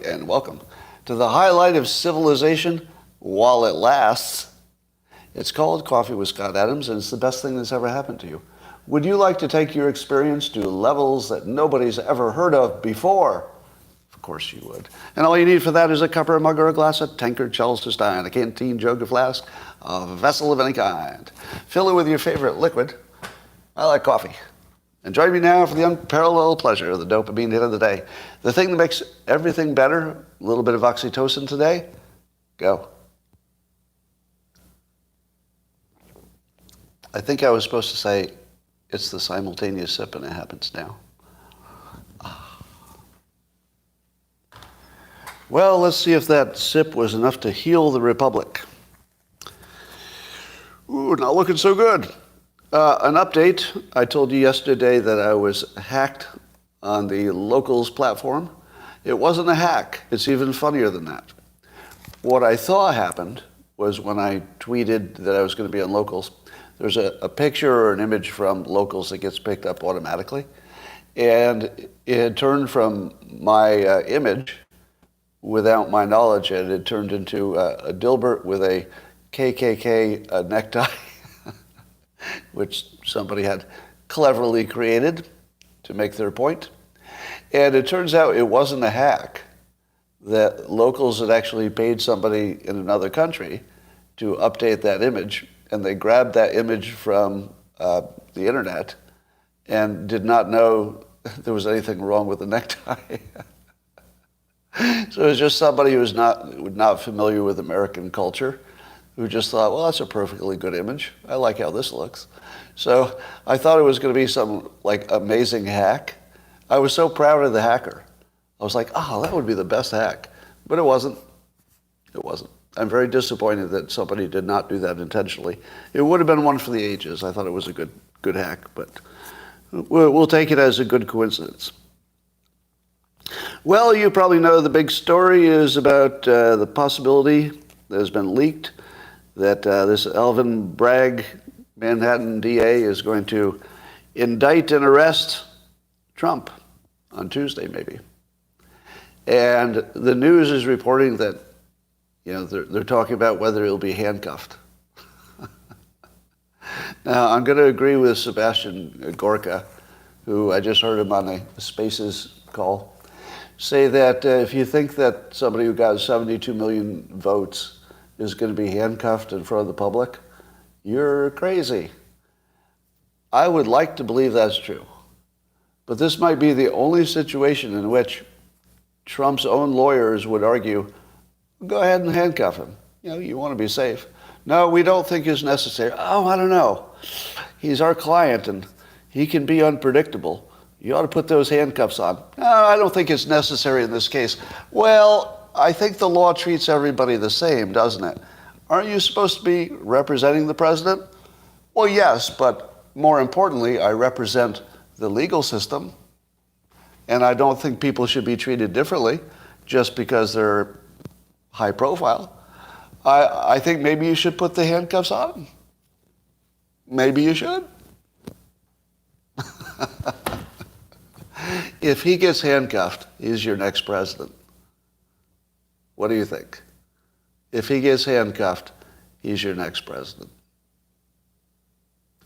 and welcome to the highlight of civilization while it lasts. It's called Coffee with Scott Adams, and it's the best thing that's ever happened to you. Would you like to take your experience to levels that nobody's ever heard of before? Of course you would. And all you need for that is a cup or a mug or a glass, a tankard, chalice or stein, a canteen, jug, a flask, a vessel of any kind. Fill it with your favorite liquid. I like coffee. And join me now for the unparalleled pleasure of the dopamine hit of the day. The thing that makes everything better, a little bit of oxytocin today. Go. I think I was supposed to say it's the simultaneous sip, and it happens now. Well, let's see if that sip was enough to heal the Republic. Ooh, not looking so good. An update. I told you yesterday that I was hacked on the Locals platform. It wasn't a hack. It's even funnier than that. What I thought happened was when I tweeted that I was going to be on Locals, there's a picture or an image from Locals that gets picked up automatically. And it had turned from my image without my knowledge, and it turned into a Dilbert with a KKK necktie, which somebody had cleverly created to make their point. And it turns out it wasn't a hack, that Locals had actually paid somebody in another country to update that image, and they grabbed that image from the internet and did not know there was anything wrong with the necktie. So it was just somebody who was not familiar with American culture, who just thought, well, that's a perfectly good image. I like how this looks. So I thought it was going to be some like amazing hack. I was so proud of the hacker. I was like, oh, that would be the best hack. But it wasn't. It wasn't. I'm very disappointed that somebody did not do that intentionally. It would have been one for the ages. I thought it was a good hack, but we'll take it as a good coincidence. Well, you probably know the big story is about the possibility that has been leaked that this Alvin Bragg Manhattan DA is going to indict and arrest Trump on Tuesday, maybe. And the news is reporting that, you know, they're talking about whether he'll be handcuffed. Now, I'm going to agree with Sebastian Gorka, who I just heard him on a Spaces call, say that if you think that somebody who got 72 million votes is going to be handcuffed in front of the public, you're crazy. I would like to believe that's true. But this might be the only situation in which Trump's own lawyers would argue, go ahead and handcuff him. You know, you want to be safe. No, we don't think it's necessary. Oh, I don't know. He's our client and he can be unpredictable. You ought to put those handcuffs on. No, I don't think it's necessary in this case. Well, I think the law treats everybody the same, doesn't it? Aren't you supposed to be representing the president? Well, yes, but more importantly, I represent the legal system, and I don't think people should be treated differently just because they're high profile. I think maybe you should put the handcuffs on. Maybe you should. If he gets handcuffed, he's your next president. What do you think? If he gets handcuffed, he's your next president.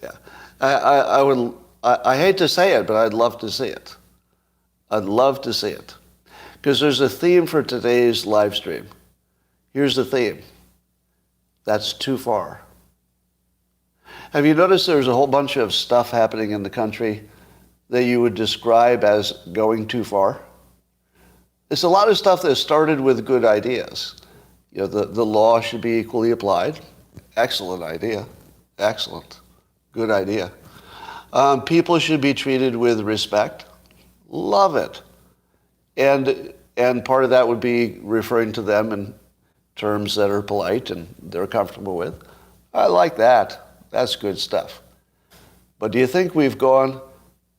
Yeah. I hate to say it, but I'd love to see it. I'd love to see it. Because there's a theme for today's live stream. Here's the theme. That's too far. Have you noticed there's a whole bunch of stuff happening in the country that you would describe as going too far? It's a lot of stuff that started with good ideas. You know, the law should be equally applied. Excellent idea. Excellent. Good idea. People should be treated with respect. Love it. And part of that would be referring to them in terms that are polite and they're comfortable with. I like that. That's good stuff. But do you think we've gone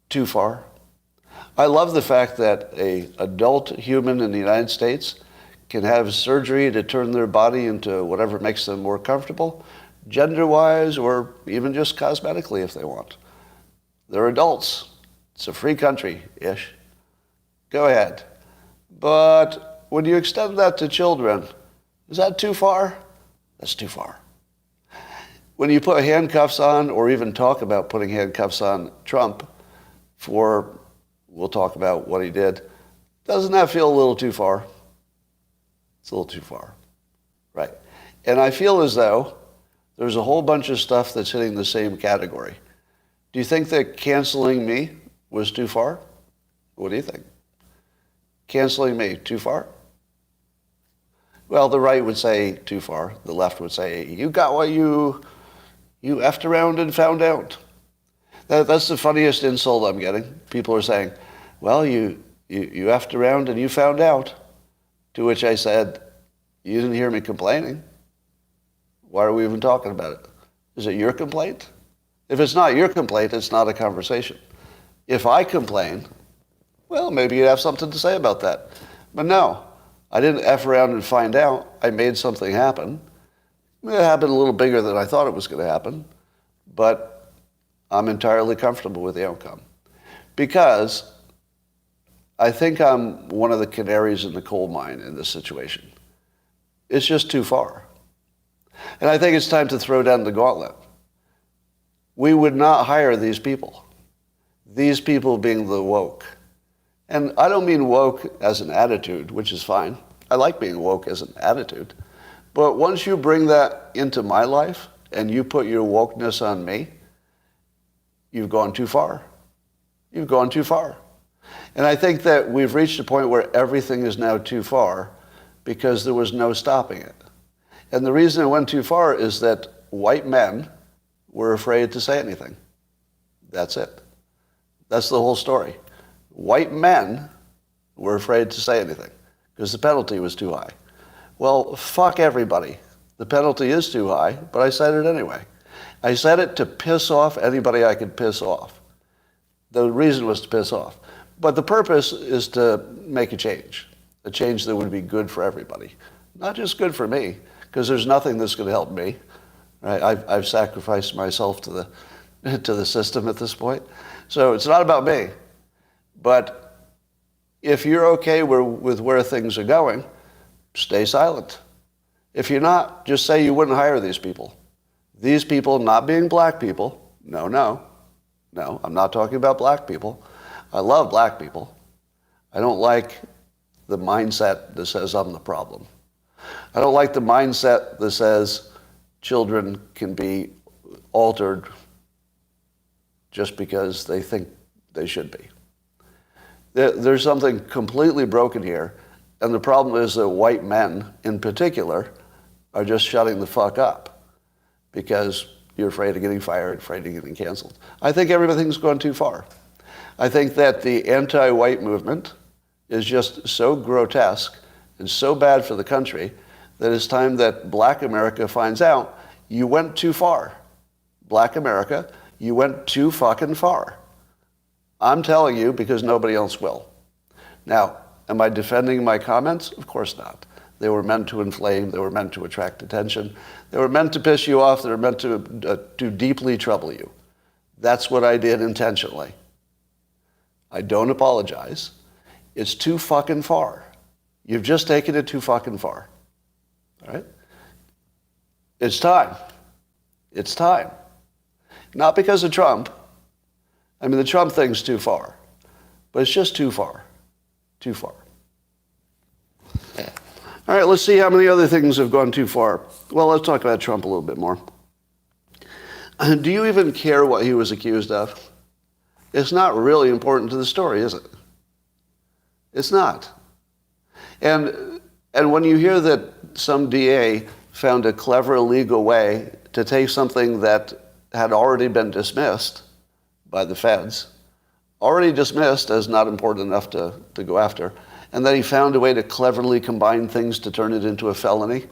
too far? I love the fact that an adult human in the United States can have surgery to turn their body into whatever makes them more comfortable, gender-wise or even just cosmetically if they want. They're adults. It's a free country-ish. Go ahead. But when you extend that to children, is that too far? That's too far. When you put handcuffs on, or even talk about putting handcuffs on Trump for, we'll talk about what he did, doesn't that feel a little too far? It's a little too far, right? And I feel as though there's a whole bunch of stuff that's hitting the same category. Do you think that canceling me was too far? What do you think? Canceling me, too far? Well, the right would say too far. The left would say, you got what you effed around and found out. That's the funniest insult I'm getting. People are saying, well, you effed around and you found out. To which I said, you didn't hear me complaining. Why are we even talking about it? Is it your complaint? If it's not your complaint, it's not a conversation. If I complain, well, maybe you'd have something to say about that. But no, I didn't F around and find out. I made something happen. It happened a little bigger than I thought it was going to happen, but I'm entirely comfortable with the outcome. Because I think I'm one of the canaries in the coal mine in this situation. It's just too far. And I think it's time to throw down the gauntlet. We would not hire these people. These people being the woke. And I don't mean woke as an attitude, which is fine. I like being woke as an attitude. But once you bring that into my life and you put your wokeness on me, you've gone too far. You've gone too far. And I think that we've reached a point where everything is now too far because there was no stopping it. And the reason it went too far is that white men were afraid to say anything. That's it. That's the whole story. White men were afraid to say anything because the penalty was too high. Well, fuck everybody. The penalty is too high, but I said it anyway. I said it to piss off anybody I could piss off. The reason was to piss off. But the purpose is to make a change that would be good for everybody. Not just good for me, because there's nothing that's going to help me. Right? I've sacrificed myself to the system at this point. So it's not about me. But if you're okay with where things are going, stay silent. If you're not, just say you wouldn't hire these people. These people not being black people. No, I'm not talking about black people. I love black people. I don't like the mindset that says I'm the problem. I don't like the mindset that says children can be altered just because they think they should be. There's something completely broken here, and the problem is that white men, in particular, are just shutting the fuck up because you're afraid of getting fired, afraid of getting canceled. I think everything's gone too far. I think that the anti-white movement is just so grotesque and so bad for the country that it's time that black America finds out you went too far. Black America, you went too fucking far. I'm telling you because nobody else will. Now, am I defending my comments? Of course not. They were meant to inflame. They were meant to attract attention. They were meant to piss you off. They were meant to deeply trouble you. That's what I did intentionally. I don't apologize. It's too fucking far. You've just taken it too fucking far. All right? It's time. It's time. Not because of Trump. I mean, the Trump thing's too far. But it's just too far. Too far. All right, let's see how many other things have gone too far. Well, let's talk about Trump a little bit more. Do you even care what he was accused of? It's not really important to the story, is it? It's not. And when you hear that some DA found a clever legal way to take something that had already been dismissed by the feds, already dismissed as not important enough to go after, and then he found a way to cleverly combine things to turn it into a felony,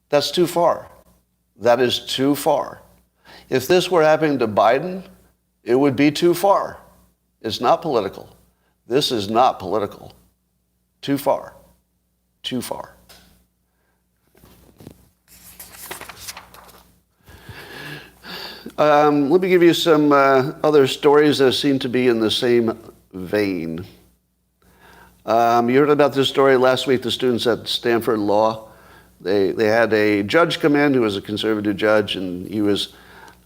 that's too far. That is too far. If this were happening to Biden, it would be too far. It's not political. This is not political. Too far. Too far. Let me give you some other stories that seem to be in the same vein. You heard about this story last week, the students at Stanford Law. They had a judge come in who was a conservative judge, and he was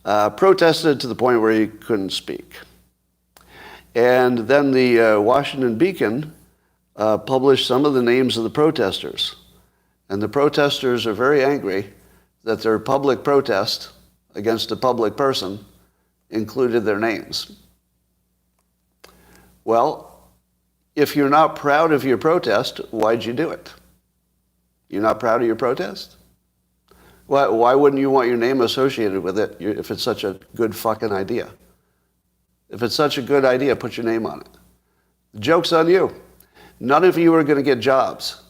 protested to the point where he couldn't speak. And then the Washington Beacon published some of the names of the protesters. And the protesters are very angry that their public protest against a public person included their names. Well, if you're not proud of your protest, why'd you do it? You're not proud of your protest? Why wouldn't you want your name associated with it if it's such a good fucking idea? If it's such a good idea, put your name on it. The joke's on you. None of you are going to get jobs.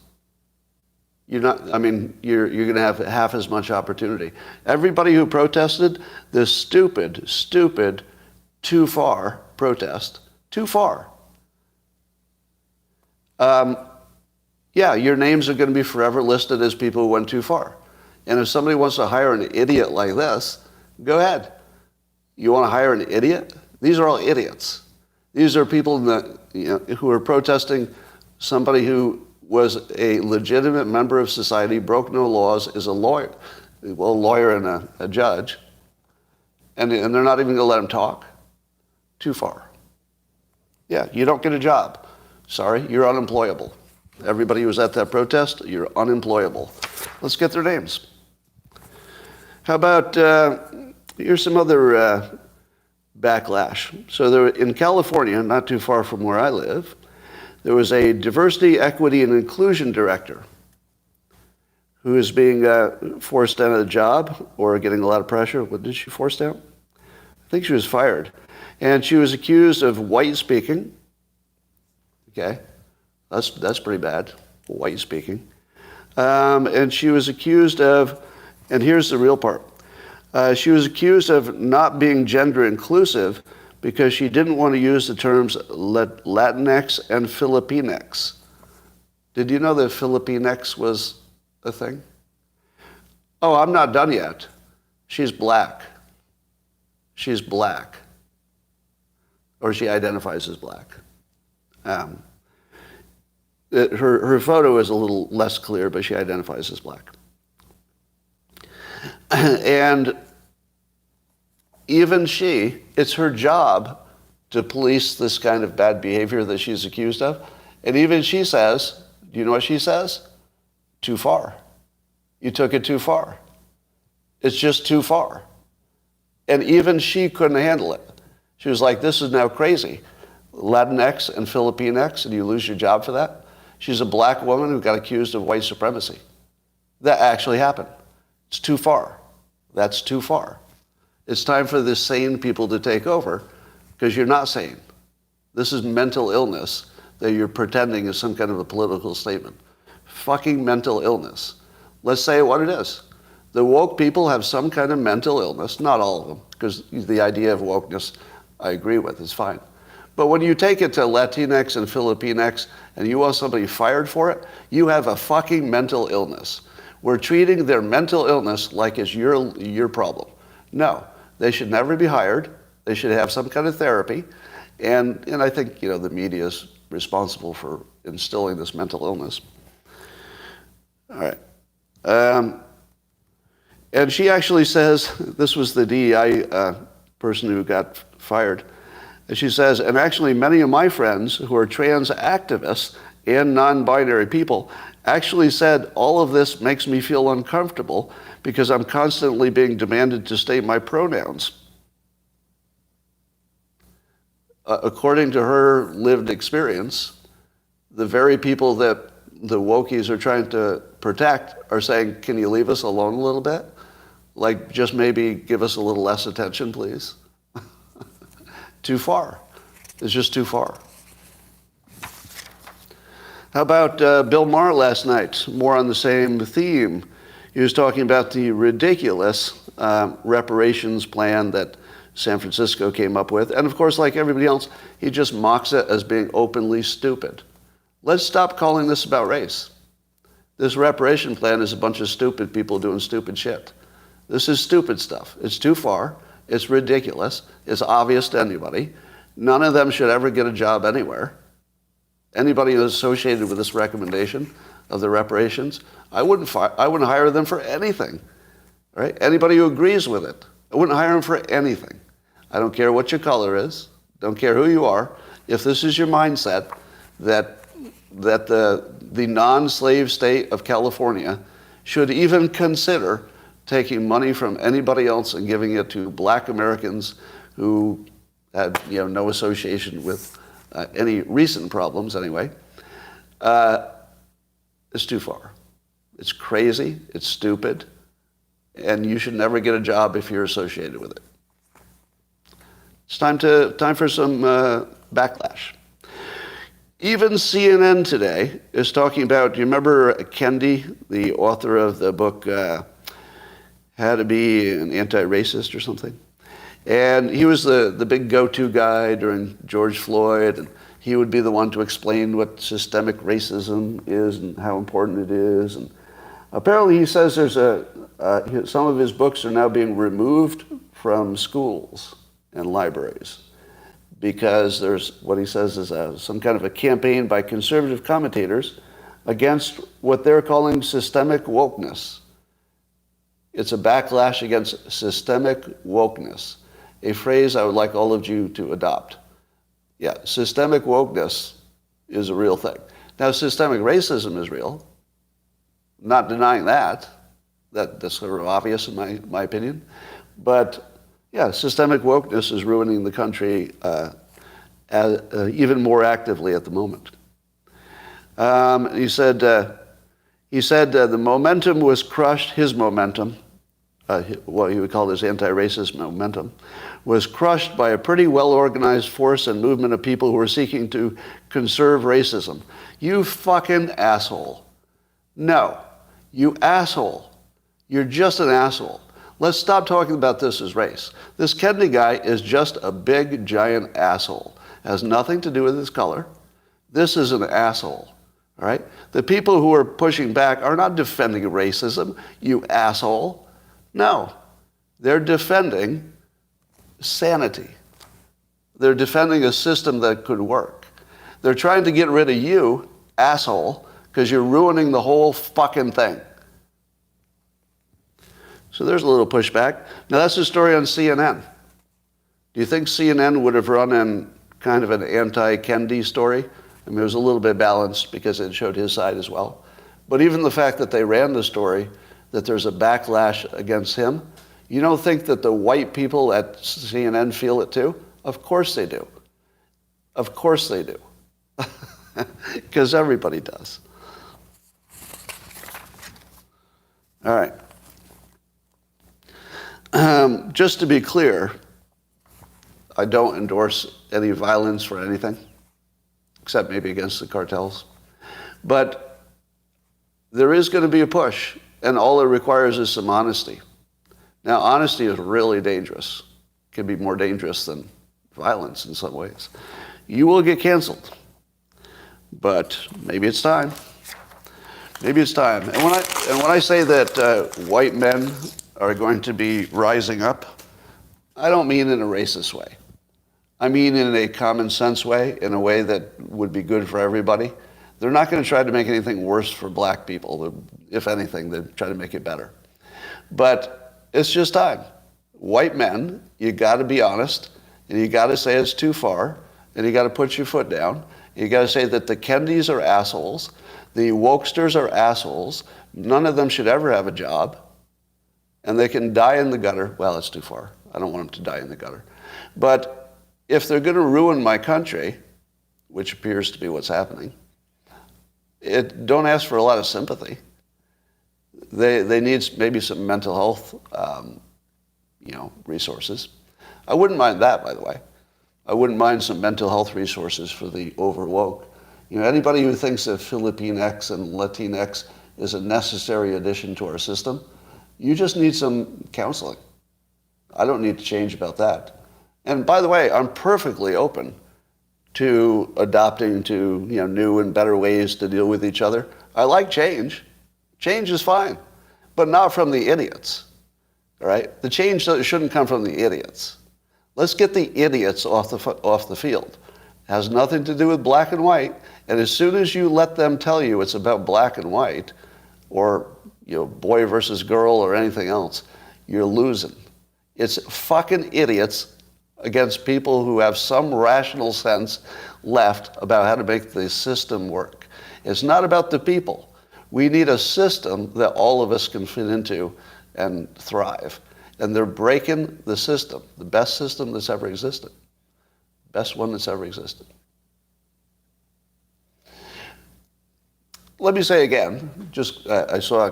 You're going to have half as much opportunity. Everybody who protested this stupid, too far protest, too far. Yeah, your names are going to be forever listed as people who went too far. And if somebody wants to hire an idiot like this, go ahead. You want to hire an idiot? These are all idiots. These are people who are protesting somebody who was a legitimate member of society, broke no laws, is a lawyer, and a judge, and they're not even going to let him talk. Too far. Yeah, you don't get a job. Sorry, you're unemployable. Everybody who was at that protest, you're unemployable. Let's get their names. How about, here's some other backlash. So in California, not too far from where I live, there was a diversity, equity, and inclusion director who is being forced out of the job or getting a lot of pressure. What did she forced out? I think she was fired. And she was accused of white speaking. Okay, that's pretty bad, white speaking. And she was accused of, and here's the real part, she was accused of not being gender inclusive because she didn't want to use the terms Latinx and Filipinx. Did you know that Filipinx was a thing? Oh, I'm not done yet. She's black. She's black. Or she identifies as black. Her photo is a little less clear, but she identifies as black. And even she, it's her job to police this kind of bad behavior that she's accused of. And even she says, do you know what she says? Too far. You took it too far. It's just too far. And even she couldn't handle it. She was like, this is now crazy. Latinx and Filipinx, and you lose your job for that? She's a black woman who got accused of white supremacy. That actually happened. It's too far. That's too far. It's time for the sane people to take over because you're not sane. This is mental illness that you're pretending is some kind of a political statement. Fucking mental illness. Let's say what it is. The woke people have some kind of mental illness, not all of them, because the idea of wokeness I agree with, is fine. But when you take it to Latinx and Filipinx and you want somebody fired for it, you have a fucking mental illness. We're treating their mental illness like it's your problem. No, they should never be hired. They should have some kind of therapy. And I think, the media is responsible for instilling this mental illness. All right. And she actually says, this was the DEI person who got fired. And she says, and actually many of my friends who are trans activists and non-binary people actually said, all of this makes me feel uncomfortable because I'm constantly being demanded to state my pronouns. According to her lived experience, the very people that the wokies are trying to protect are saying, can you leave us alone a little bit? Like, just maybe give us a little less attention, please. Too far. It's just too far. How about Bill Maher last night? More on the same theme. He was talking about the ridiculous reparations plan that San Francisco came up with. And of course, like everybody else, he just mocks it as being openly stupid. Let's stop calling this about race. This reparation plan is a bunch of stupid people doing stupid shit. This is stupid stuff. It's too far. It's ridiculous. It's obvious to anybody. None of them should ever get a job anywhere. Anybody who's associated with this recommendation of the reparations, I wouldn't hire them for anything. Right? Anybody who agrees with it, I wouldn't hire them for anything. I don't care what your color is. Don't care who you are. If this is your mindset that the non-slave state of California should even consider taking money from anybody else and giving it to black Americans who had no association with any recent problems anyway, it's too far. It's crazy. It's stupid. And you should never get a job if you're associated with it. It's time for some backlash. Even CNN today is talking about, do you remember Kendi, the author of the book How to Be an Antiracist or something? And he was the big go-to guy during George Floyd, and he would be the one to explain what systemic racism is and how important it is. And apparently he says there's some of his books are now being removed from schools and libraries because there's what he says is some kind of a campaign by conservative commentators against what they're calling systemic wokeness. It's a backlash against systemic wokeness, a phrase I would like all of you to adopt. Yeah, systemic wokeness is a real thing. Now, systemic racism is real. Not denying that. That's sort of obvious in my opinion. But yeah, systemic wokeness is ruining the country even more actively at the moment. He said the momentum was crushed, his momentum, what he would call his anti-racist momentum, was crushed by a pretty well-organized force and movement of people who were seeking to conserve racism. You fucking asshole. No, you asshole. You're just an asshole. Let's stop talking about this as race. This Kendi guy is just a big, giant asshole. It has nothing to do with his color. This is an asshole, all right? The people who are pushing back are not defending racism, you asshole. No, they're defending sanity. They're defending a system that could work. They're trying to get rid of you, asshole, because you're ruining the whole fucking thing. So there's a little pushback. Now that's the story on CNN. Do you think CNN would have run in kind of an anti-Kendi story? I mean, it was a little bit balanced because it showed his side as well. But even the fact that they ran the story, that there's a backlash against him, you don't think that the white people at CNN feel it too? Of course they do. Of course they do. Because everybody does. All right. Just to be clear, I don't endorse any violence for anything, except maybe against the cartels. But there is going to be a push, and all it requires is some honesty. Now, honesty is really dangerous. It can be more dangerous than violence in some ways. You will get canceled, but maybe it's time. Maybe it's time. And when I say that white men are going to be rising up, I don't mean in a racist way. I mean in a common sense way, in a way that would be good for everybody. They're not going to try to make anything worse for black people. If anything, they try to make it better. But it's just time. White men, you got to be honest, and you got to say it's too far, and you got to put your foot down. You got to say that the Kendis are assholes, the wokesters are assholes, none of them should ever have a job, and they can die in the gutter. Well, it's too far. I don't want them to die in the gutter. But if they're going to ruin my country, which appears to be what's happening, don't ask for a lot of sympathy. They need maybe some mental health, resources. I wouldn't mind that, by the way. I wouldn't mind some mental health resources for the overwoke. Anybody who thinks that Filipinx and Latinx is a necessary addition to our system, you just need some counseling. I don't need to change about that. And by the way, I'm perfectly open to adopting to new and better ways to deal with each other. I like change. Change is fine, but not from the idiots. All right? The change shouldn't come from the idiots. Let's get the idiots off the field. has nothing to do with black and white. And as soon as you let them tell you it's about black and white, or boy versus girl or anything else, you're losing. It's fucking idiots against people who have some rational sense left about how to make the system work. It's not about the people. We need a system that all of us can fit into and thrive. And they're breaking the system, the best system that's ever existed. Best one that's ever existed. Let me say again, I saw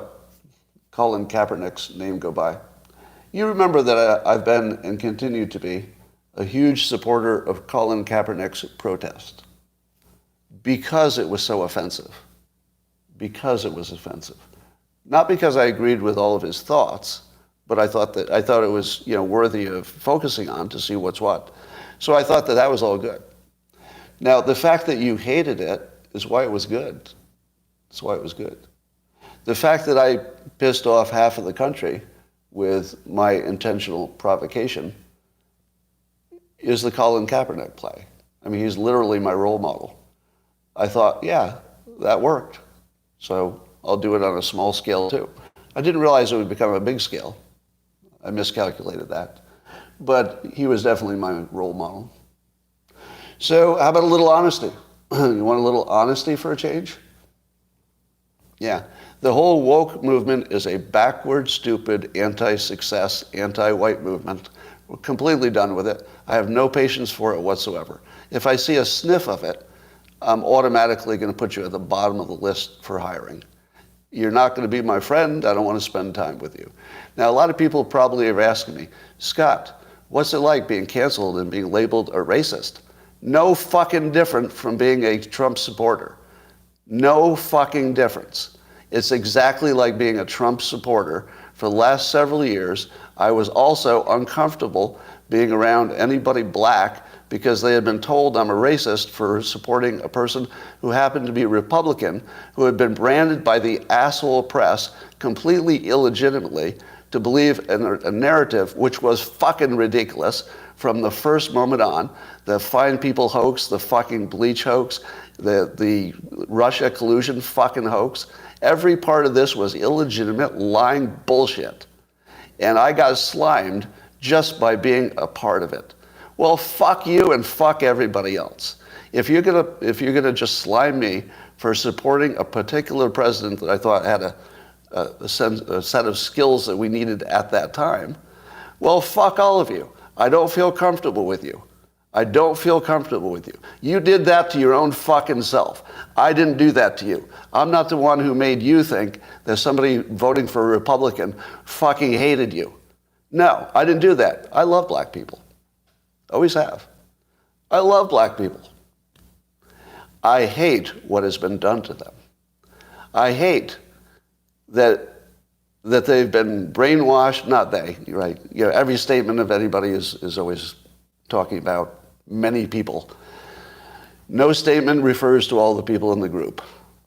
Colin Kaepernick's name go by. You remember that I've been and continue to be a huge supporter of Colin Kaepernick's protest because it was so offensive. Because it was offensive. Not because I agreed with all of his thoughts, but I thought it was worthy of focusing on to see what's what. So I thought that was all good. Now, the fact that you hated it is why it was good. That's why it was good. The fact that I pissed off half of the country with my intentional provocation is the Colin Kaepernick play. I mean, he's literally my role model. I thought, yeah, that worked. So I'll do it on a small scale too. I didn't realize it would become a big scale. I miscalculated that. But he was definitely my role model. So how about a little honesty? You want a little honesty for a change? Yeah. The whole woke movement is a backward, stupid, anti-success, anti-white movement. We're completely done with it. I have no patience for it whatsoever. If I see a sniff of it, I'm automatically going to put you at the bottom of the list for hiring. You're not going to be my friend. I don't want to spend time with you. Now, a lot of people probably are asking me, Scott, what's it like being canceled and being labeled a racist? No fucking different from being a Trump supporter. No fucking difference. It's exactly like being a Trump supporter. For the last several years, I was also uncomfortable being around anybody black because they had been told I'm a racist for supporting a person who happened to be Republican, who had been branded by the asshole press completely illegitimately to believe a narrative which was fucking ridiculous from the first moment on. The Fine People hoax, the fucking bleach hoax, the Russia collusion fucking hoax. Every part of this was illegitimate, lying bullshit. And I got slimed just by being a part of it. Well, fuck you and fuck everybody else. If you're gonna just slime me for supporting a particular president that I thought had a set of skills that we needed at that time, well, fuck all of you. I don't feel comfortable with you. I don't feel comfortable with you. You did that to your own fucking self. I didn't do that to you. I'm not the one who made you think that somebody voting for a Republican fucking hated you. No, I didn't do that. I love black people. Always have. I love black people. I hate what has been done to them. I hate that they've been brainwashed. Not they, you're right. Every statement of anybody is always talking about many people. No statement refers to all the people in the group.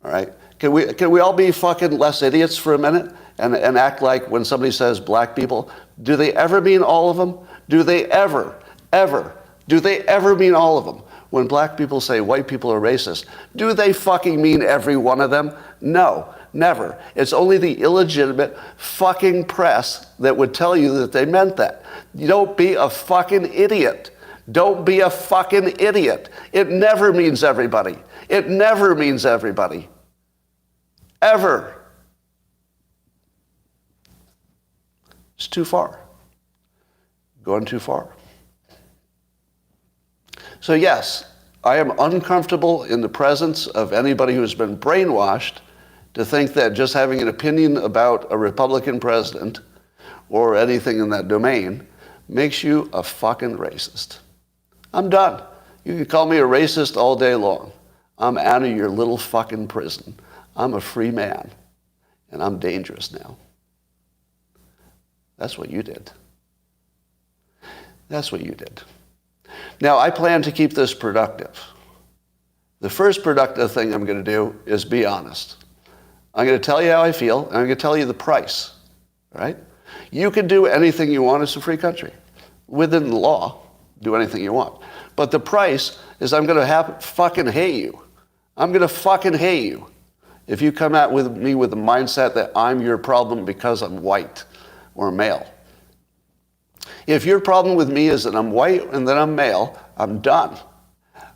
All right? Can we all be fucking less idiots for a minute and act like when somebody says black people, do they ever mean all of them? Do they ever mean all of them? When black people say white people are racist, do they fucking mean every one of them? No, never. It's only the illegitimate fucking press that would tell you that they meant that. You don't be a fucking idiot. Don't be a fucking idiot. It never means everybody. It never means everybody. Ever. It's too far. Going too far. So yes, I am uncomfortable in the presence of anybody who's been brainwashed to think that just having an opinion about a Republican president or anything in that domain makes you a fucking racist. I'm done. You can call me a racist all day long. I'm out of your little fucking prison. I'm a free man, and I'm dangerous now. That's what you did. That's what you did. Now, I plan to keep this productive. The first productive thing I'm going to do is be honest. I'm going to tell you how I feel, and I'm going to tell you the price, all right? You can do anything you want. It's a free country. Within the law, do anything you want. But the price is I'm going to fucking hate you. I'm going to fucking hate you if you come at with me with the mindset that I'm your problem because I'm white or male. If your problem with me is that I'm white and that I'm male, I'm done.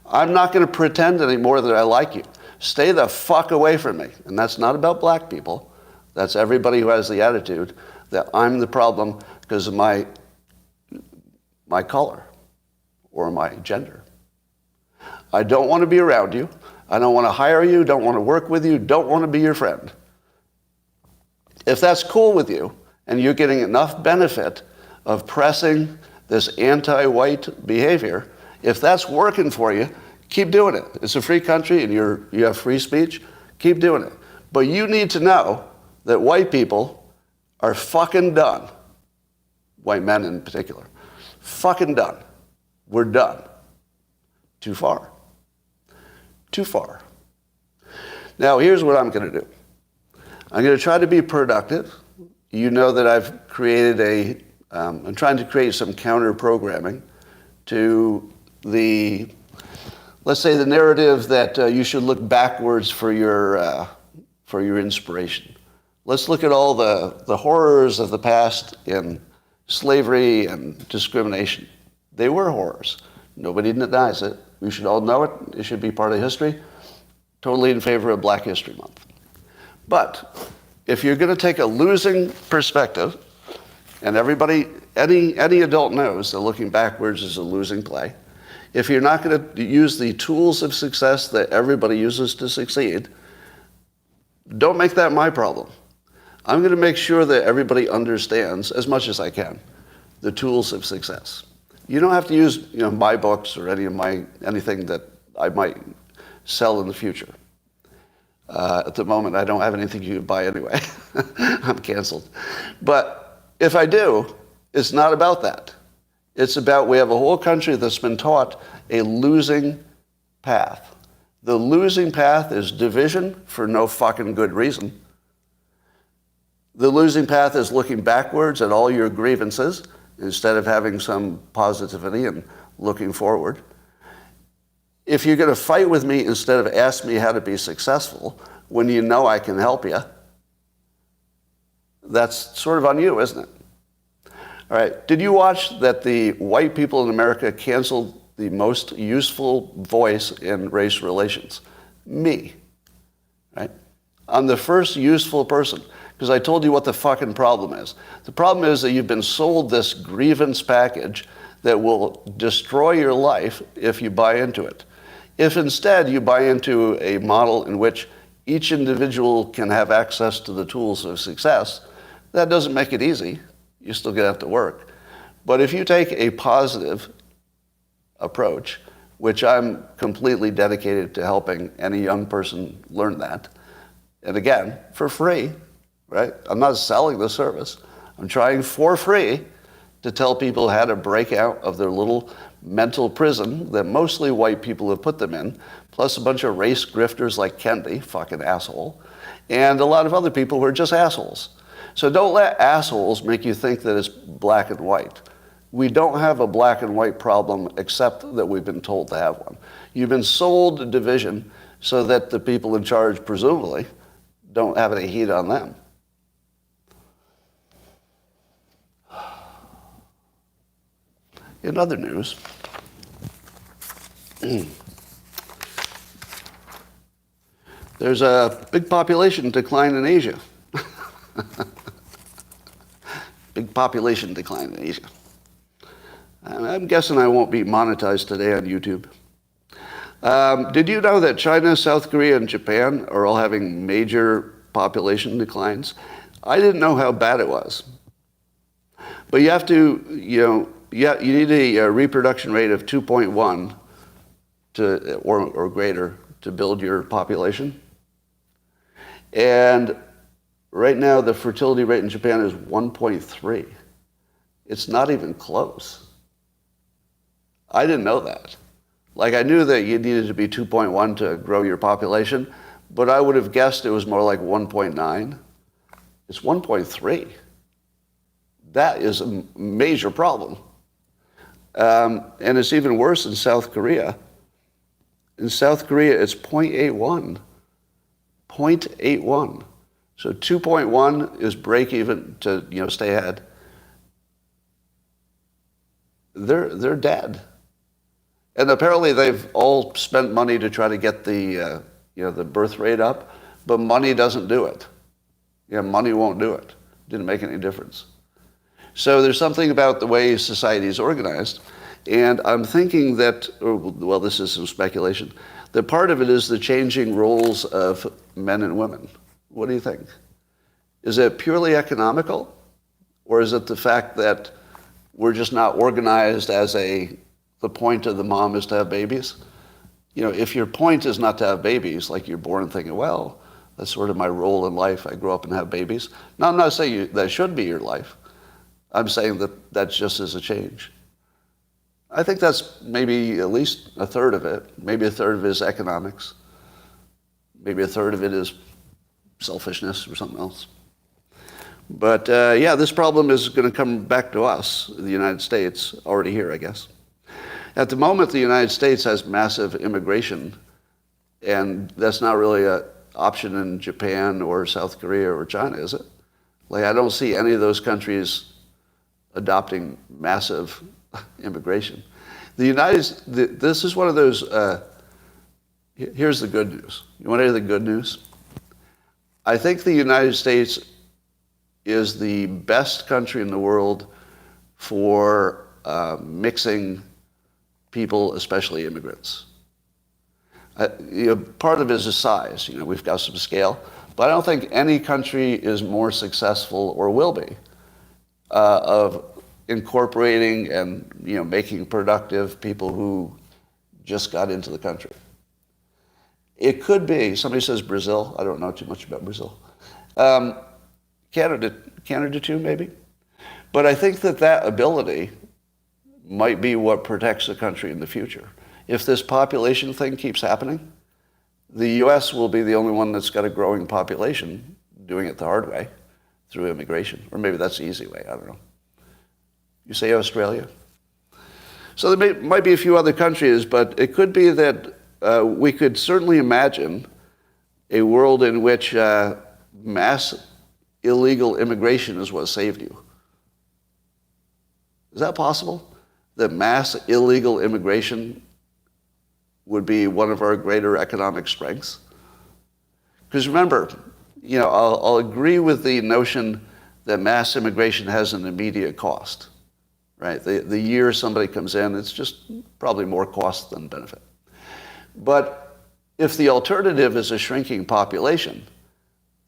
I'm not going to pretend anymore that I like you. Stay the fuck away from me. And that's not about black people. That's everybody who has the attitude that I'm the problem because of my color or my gender. I don't want to be around you. I don't want to hire you, don't want to work with you, don't want to be your friend. If that's cool with you, and you're getting enough benefit of pressing this anti-white behavior, if that's working for you, keep doing it. It's a free country and you have free speech, keep doing it. But you need to know that white people are fucking done. White men in particular. Fucking done. We're done. Too far. Too far. Now, here's what I'm going to do. I'm going to try to be productive. You know that I've created I'm trying to create some counter-programming to let's say the narrative that you should look backwards for your inspiration. Let's look at all the horrors of the past in slavery and discrimination. They were horrors. Nobody denies it. We should all know it. It should be part of history. Totally in favor of Black History Month. But if you're going to take a losing perspective, and everybody, any adult knows that looking backwards is a losing play. If you're not going to use the tools of success that everybody uses to succeed, don't make that my problem. I'm going to make sure that everybody understands, as much as I can, the tools of success. You don't have to use my books or anything that I might sell in the future. At the moment, I don't have anything you can buy anyway. I'm canceled. But if I do, it's not about that. It's about we have a whole country that's been taught a losing path. The losing path is division for no fucking good reason. The losing path is looking backwards at all your grievances instead of having some positivity and looking forward. If you're going to fight with me instead of ask me how to be successful when you know I can help you, that's sort of on you, isn't it? All right, did you watch that the white people in America canceled the most useful voice in race relations? Me, right? I'm the first useful person because I told you what the fucking problem is. The problem is that you've been sold this grievance package that will destroy your life if you buy into it. If instead you buy into a model in which each individual can have access to the tools of success, that doesn't make it easy. You're still going to have to work. But if you take a positive approach, which I'm completely dedicated to helping any young person learn that, and again, for free, right? I'm not selling the service. I'm trying for free to tell people how to break out of their little mental prison that mostly white people have put them in, plus a bunch of race grifters like Kendi, fucking asshole, and a lot of other people who are just assholes. So don't let assholes make you think that it's black and white. We don't have a black and white problem except that we've been told to have one. You've been sold division so that the people in charge, presumably, don't have any heat on them. In other news, there's a big population decline in Asia. Big population decline in Asia. I'm guessing I won't be monetized today on YouTube. Did you know that China, South Korea, and Japan are all having major population declines? I didn't know how bad it was. But you have to, you need a reproduction rate of 2.1 or greater to build your population. And right now, the fertility rate in Japan is 1.3. It's not even close. I didn't know that. Like, I knew that you needed to be 2.1 to grow your population, but I would have guessed it was more like 1.9. It's 1.3. That is a major problem. And it's even worse in South Korea. In South Korea, it's 0.81. 0.81. So 2.1 is break even to stay ahead. They're dead. And apparently they've all spent money to try to get the birth rate up, but money doesn't do it. Money won't do it. Didn't make any difference. So there's something about the way society is organized, and I'm thinking that, well, this is some speculation, that part of it is the changing roles of men and women. What do you think? Is it purely economical, or is it the fact that we're just not organized as the point of the mom is to have babies? If your point is not to have babies, like you're born thinking, well, that's sort of my role in life. I grow up and have babies. Now, I'm not saying that should be your life. I'm saying that that's just as a change. I think that's maybe at least a third of it. Maybe a third of it is economics. Maybe a third of it is selfishness or something else. But this problem is going to come back to us, the United States, already here, I guess. At the moment, the United States has massive immigration, and that's not really an option in Japan or South Korea or China, is it? Like, I don't see any of those countries adopting massive immigration. This is one of those, here's the good news. You want to hear the good news? I think the United States is the best country in the world for mixing people, especially immigrants. Part of it is the size. We've got some scale, but I don't think any country is more successful or will be of incorporating and making productive people who just got into the country. It could be, somebody says Brazil. I don't know too much about Brazil. Canada too, maybe. But I think that ability might be what protects the country in the future. If this population thing keeps happening, the U.S. will be the only one that's got a growing population doing it the hard way through immigration. Or maybe that's the easy way, I don't know. You say Australia? So there might be a few other countries, but it could be that we could certainly imagine a world in which mass illegal immigration is what saved you. Is that possible? That mass illegal immigration would be one of our greater economic strengths? Because remember, I'll agree with the notion that mass immigration has an immediate cost, right? The year somebody comes in, it's just probably more cost than benefit. But if the alternative is a shrinking population,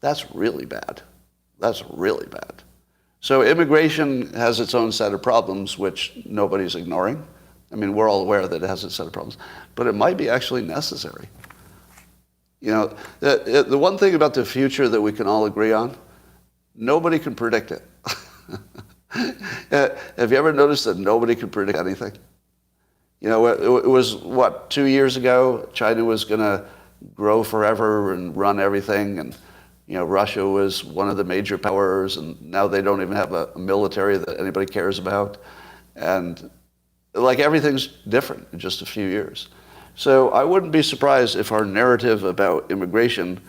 that's really bad. That's really bad. So immigration has its own set of problems, which nobody's ignoring. I mean, we're all aware that it has its set of problems, but it might be actually necessary. The one thing about the future that we can all agree on, nobody can predict it. Have you ever noticed that nobody can predict anything? It was, 2 years ago, China was going to grow forever and run everything, and Russia was one of the major powers, and now they don't even have a military that anybody cares about. And like everything's different in just a few years. So I wouldn't be surprised if our narrative about immigration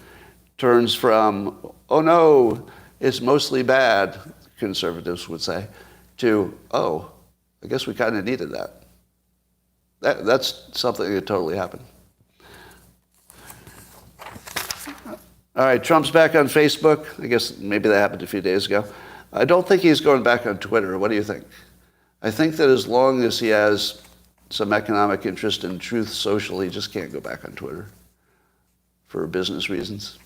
turns from, oh no, it's mostly bad, conservatives would say, to, oh, I guess we kind of needed that. That's something that totally happened. All right, Trump's back on Facebook. I guess maybe that happened a few days ago. I don't think he's going back on Twitter. What do you think? I think that as long as he has some economic interest in Truth Social, he just can't go back on Twitter for business reasons.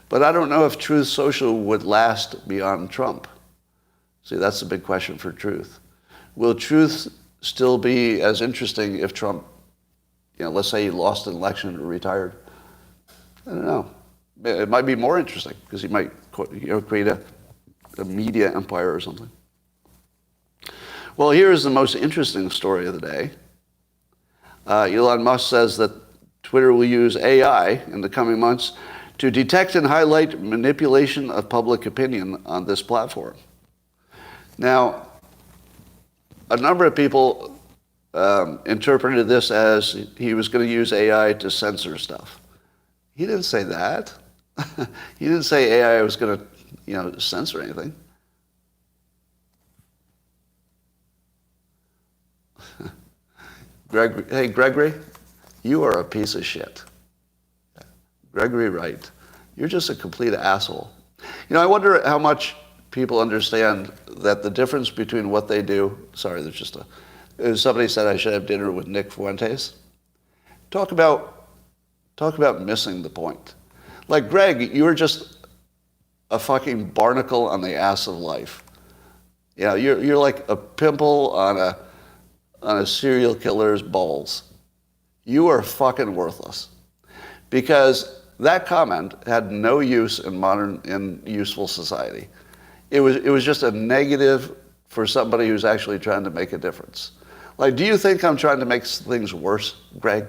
But I don't know if Truth Social would last beyond Trump. See, that's the big question for Truth. Will Truth still be as interesting if Trump, let's say he lost an election or retired? I don't know. It might be more interesting because he might create a media empire or something. Well, here is the most interesting story of the day. Elon Musk says that Twitter will use AI in the coming months to detect and highlight manipulation of public opinion on this platform. Now, a number of people interpreted this as he was going to use AI to censor stuff. He didn't say that. He didn't say AI was going to, censor anything. Gregory, you are a piece of shit. Gregory Wright, you're just a complete asshole. I wonder how much people understand that the difference between what they do. Sorry, somebody said I should have dinner with Nick Fuentes. Talk about missing the point. Like, Greg, you're just a fucking barnacle on the ass of life. You're like a pimple on a serial killer's balls. You are fucking worthless. Because that comment had no use in useful society. It was just a negative for somebody who's actually trying to make a difference. Like, do you think I'm trying to make things worse, Greg?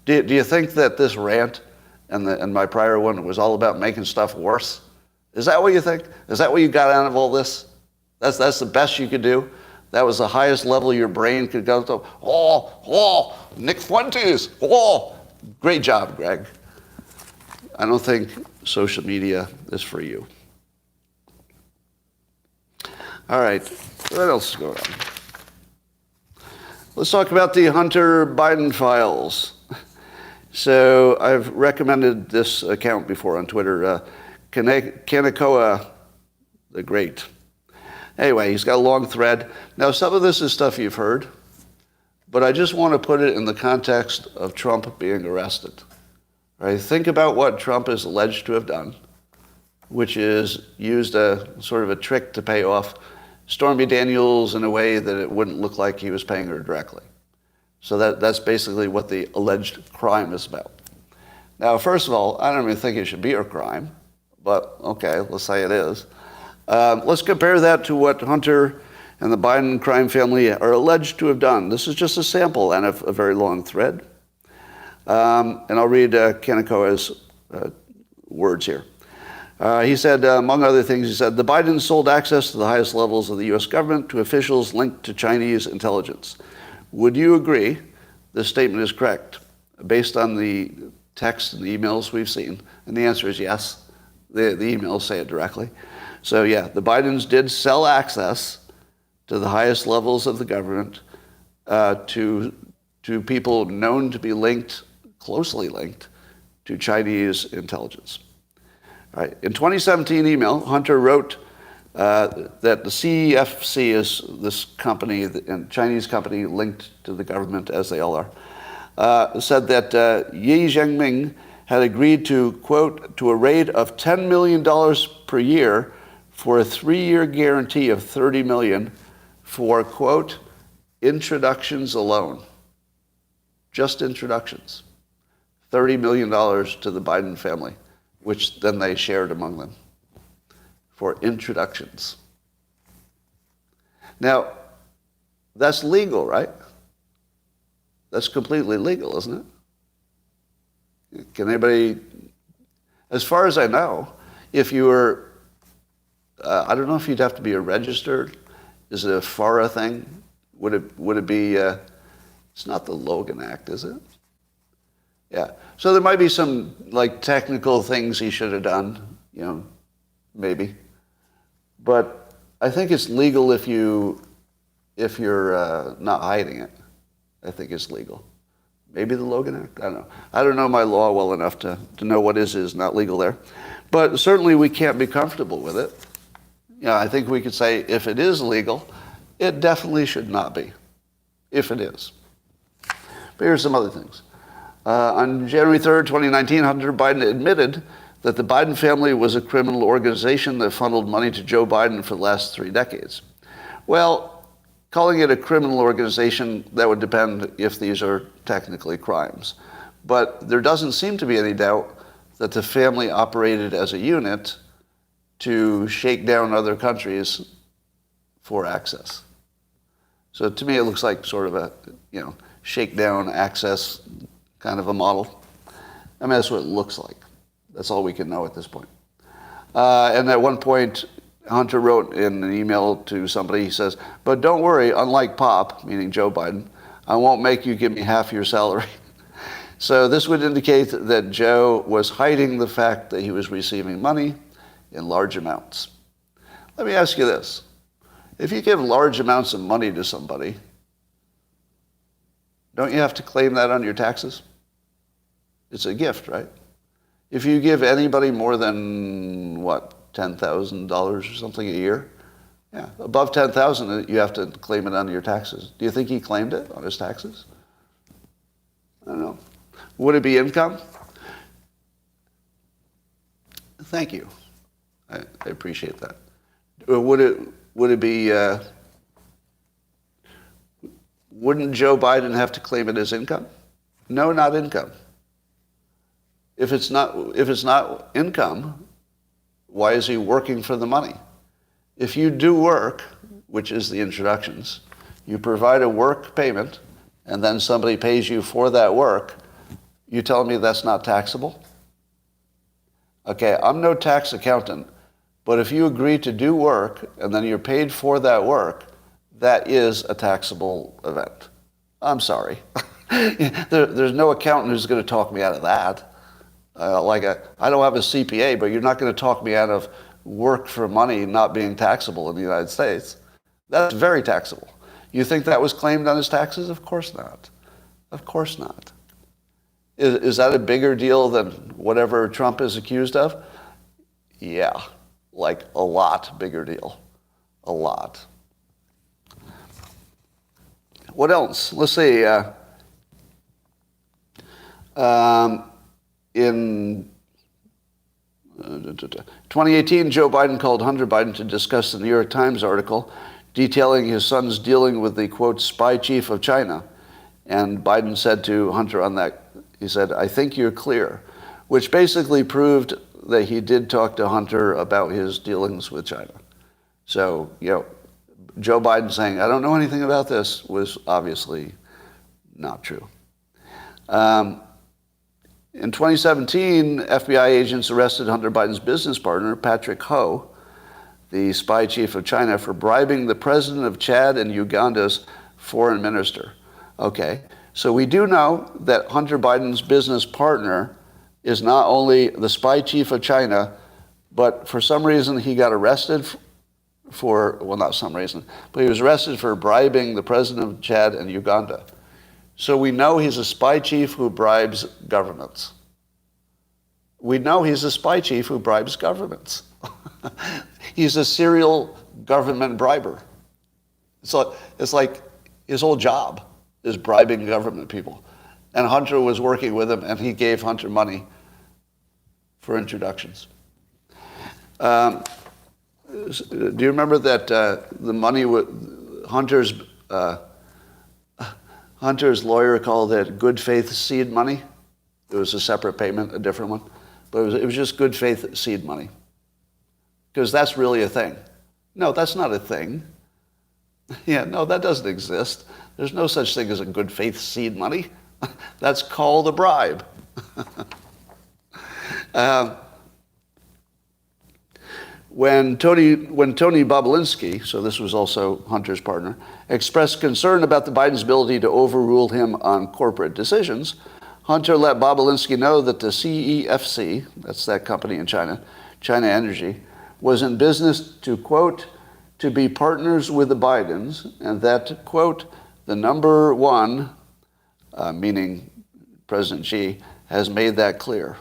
Do you think that this rant and my prior one was all about making stuff worse? Is that what you think? Is that what you got out of all this? That's the best you could do? That was the highest level your brain could go to? Nick Fuentes! Great job, Greg. I don't think social media is for you. All right, what else is going on? Let's talk about the Hunter Biden files. So I've recommended this account before on Twitter, Kanekoa the Great. Anyway, he's got a long thread. Now, some of this is stuff you've heard, but I just want to put it in the context of Trump being arrested. Right? Think about what Trump is alleged to have done, which is used a sort of a trick to pay off Stormy Daniels in a way that it wouldn't look like he was paying her directly. So that's basically what the alleged crime is about. Now, first of all, I don't even think it should be a crime, but okay, let's say it is. Let's compare that to what Hunter and the Biden crime family are alleged to have done. This is just a sample and a very long thread. And I'll read Kanekoa's words here. He said, among other things, he said, the Bidens sold access to the highest levels of the U.S. government to officials linked to Chinese intelligence. Would you agree this statement is correct based on the text and the emails we've seen? And the answer is yes. The emails say it directly. So yeah, the Bidens did sell access to the highest levels of the government to people known to be closely linked to Chinese intelligence. All right. In 2017 email, Hunter wrote that the CEFC is this company, a Chinese company linked to the government, as they all are, said that Yi Zhengming had agreed to, quote, to a rate of $10 million per year for a 3-year guarantee of $30 million for, quote, introductions alone. Just introductions. $30 million to the Biden family, which then they shared among them for introductions. Now, that's legal, right? That's completely legal, isn't it? Can anybody, as far as I know, if you were, I don't know if you'd have to be a registered, is it a FARA thing? Would it be, it's not the Logan Act, is it? Yeah. So there might be some like technical things he should have done, maybe. But I think it's legal if you're not hiding it. I think it's legal. Maybe the Logan Act? I don't know. I don't know my law well enough to know what is not legal there. But certainly we can't be comfortable with it. I think we could say if it is legal, it definitely should not be, if it is. But here's some other things. On January 3rd, 2019, Hunter Biden admitted that the Biden family was a criminal organization that funneled money to Joe Biden for the last 3 decades. Well, calling it a criminal organization, that would depend if these are technically crimes. But there doesn't seem to be any doubt that the family operated as a unit to shake down other countries for access. So to me, it looks like sort of a, shake down access kind of a model. I mean, that's what it looks like. That's all we can know at this point. And at one point, Hunter wrote in an email to somebody, he says, but don't worry, unlike Pop, meaning Joe Biden, I won't make you give me half your salary. So this would indicate that Joe was hiding the fact that he was receiving money in large amounts. Let me ask you this. If you give large amounts of money to somebody, don't you have to claim that on your taxes? It's a gift, right? If you give anybody more than, what, $10,000 or something a year, yeah, above $10,000, you have to claim it on your taxes. Do you think he claimed it on his taxes? I don't know. Would it be income? Thank you. I appreciate that. Would it be? Wouldn't Joe Biden have to claim it as income? No, not income. If it's not income, why is he working for the money? If you do work, which is the introductions, you provide a work payment, and then somebody pays you for that work, you tell me that's not taxable? Okay, I'm no tax accountant, but if you agree to do work and then you're paid for that work, that is a taxable event. I'm sorry. There's no accountant who's going to talk me out of that. I don't have a CPA, but you're not going to talk me out of work for money not being taxable in the United States. That's very taxable. You think that was claimed on his taxes? Of course not. Of course not. Is that a bigger deal than whatever Trump is accused of? Yeah, like a lot bigger deal. A lot. What else? Let's see. In 2018, Joe Biden called Hunter Biden to discuss the New York Times article detailing his son's dealing with the, quote, spy chief of China. And Biden said to Hunter on that, he said, "I think you're clear," which basically proved that he did talk to Hunter about his dealings with China. So, Joe Biden saying, "I don't know anything about this," was obviously not true. In 2017, FBI agents arrested Hunter Biden's business partner, Patrick Ho, the spy chief of China, for bribing the president of Chad and Uganda's foreign minister. Okay, so we do know that Hunter Biden's business partner is not only the spy chief of China, but for some reason he got arrested not some reason, but he was arrested for bribing the president of Chad and Uganda. So we know he's a spy chief who bribes governments. We know he's a spy chief who bribes governments. He's a serial government briber. So it's like his whole job is bribing government people. And Hunter was working with him, and he gave Hunter money for introductions. Do you remember that the money Hunter's lawyer called it good faith seed money? It was a separate payment, a different one. But it was just good faith seed money. Because that's really a thing. No, that's not a thing. Yeah, no, that doesn't exist. There's no such thing as a good faith seed money. That's called a bribe. When Tony Bobulinski, so this was also Hunter's partner, expressed concern about the Biden's ability to overrule him on corporate decisions, Hunter let Bobulinski know that the CEFC, that's that company in China, China Energy, was in business to, quote, to be partners with the Bidens, and that, quote, the number one, meaning President Xi, has made that clear.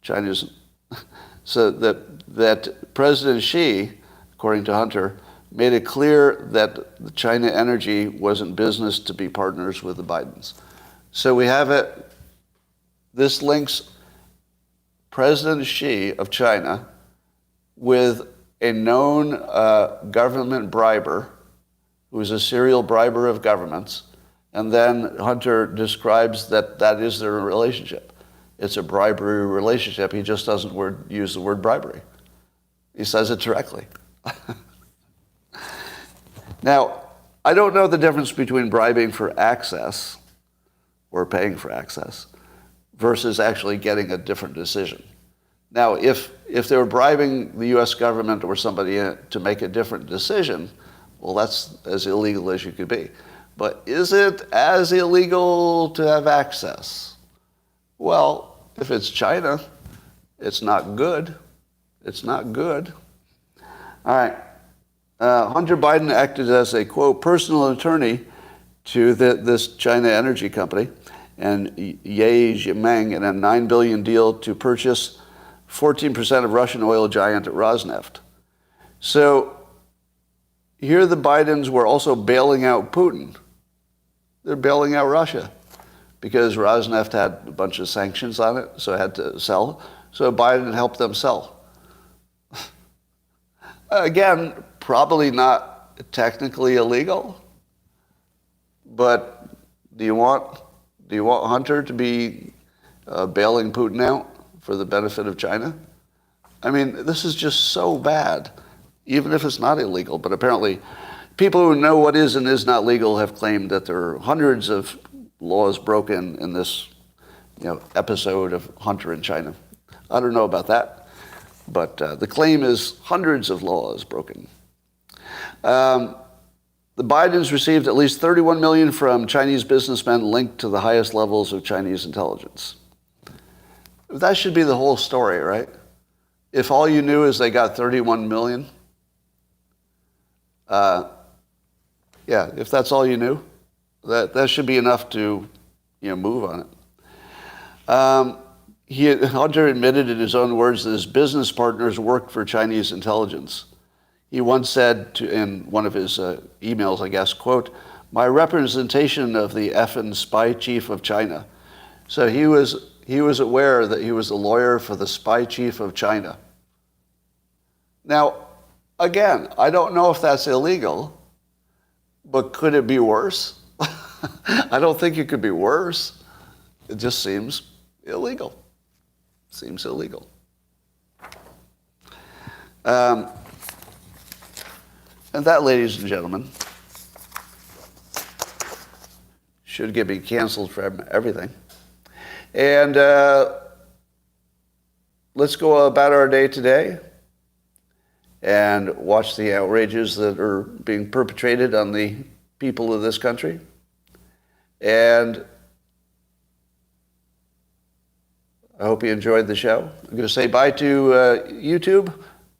China's, so that President Xi, according to Hunter, made it clear that China Energy was in business to be partners with the Bidens. So we have it, this links President Xi of China with a known government briber who is a serial briber of governments, and then Hunter describes that is their relationship. It's a bribery relationship. He just doesn't use the word bribery. He says it directly. Now, I don't know the difference between bribing for access or paying for access versus actually getting a different decision. Now, if they were bribing the U.S. government or somebody to make a different decision, well, that's as illegal as you could be. But is it as illegal to have access? Well, if it's China, it's not good. It's not good. All right. Hunter Biden acted as a, quote, personal attorney to this China energy company and Ye Jianming in a $9 billion deal to purchase 14% of Russian oil giant Rosneft. So here the Bidens were also bailing out Putin. They're bailing out Russia because Rosneft had a bunch of sanctions on it, so it had to sell. So Biden helped them sell. Again, probably not technically illegal, but do you want Hunter to be bailing Putin out for the benefit of China? I mean, this is just so bad, even if it's not illegal. But apparently, people who know what is and is not legal have claimed that there are hundreds of laws broken in this, episode of Hunter in China. I don't know about that, but the claim is hundreds of laws broken. The Bidens received at least $31 million from Chinese businessmen linked to the highest levels of Chinese intelligence. That should be the whole story, right? If all you knew is they got $31 million, if that's all you knew, that should be enough to, move on it. Hunter admitted in his own words that his business partners worked for Chinese intelligence. He once said in one of his emails, I guess, quote, "My representation of the effing spy chief of China." So he was aware that he was a lawyer for the spy chief of China. Now, again, I don't know if that's illegal, but could it be worse? I don't think it could be worse. It just seems illegal. Seems illegal. And that, ladies and gentlemen, should get me canceled from everything. And let's go about our day today and watch the outrages that are being perpetrated on the people of this country. And I hope you enjoyed the show. I'm going to say bye to YouTube,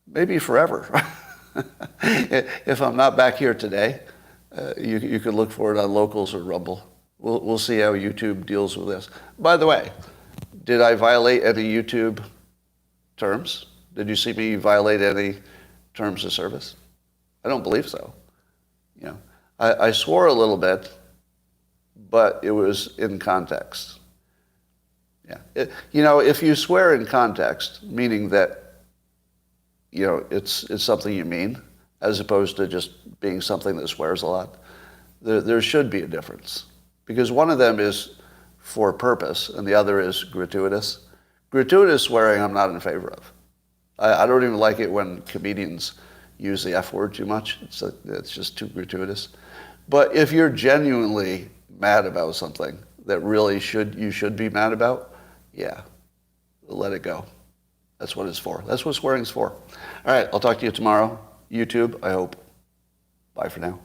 maybe forever. If I'm not back here today, you can look for it on Locals or Rumble. We'll see how YouTube deals with this. By the way, did I violate any YouTube terms? Did you see me violate any terms of service? I don't believe so. I swore a little bit, but it was in context. Yeah, if you swear in context, meaning that it's something you mean, as opposed to just being something that swears a lot, there should be a difference. Because one of them is for purpose, and the other is gratuitous. Gratuitous swearing I'm not in favor of. I don't even like it when comedians use the F word too much. It's just too gratuitous. But if you're genuinely mad about something that really you should be mad about, yeah, let it go. That's what it's for. That's what swearing's for. All right, I'll talk to you tomorrow. YouTube, I hope. Bye for now.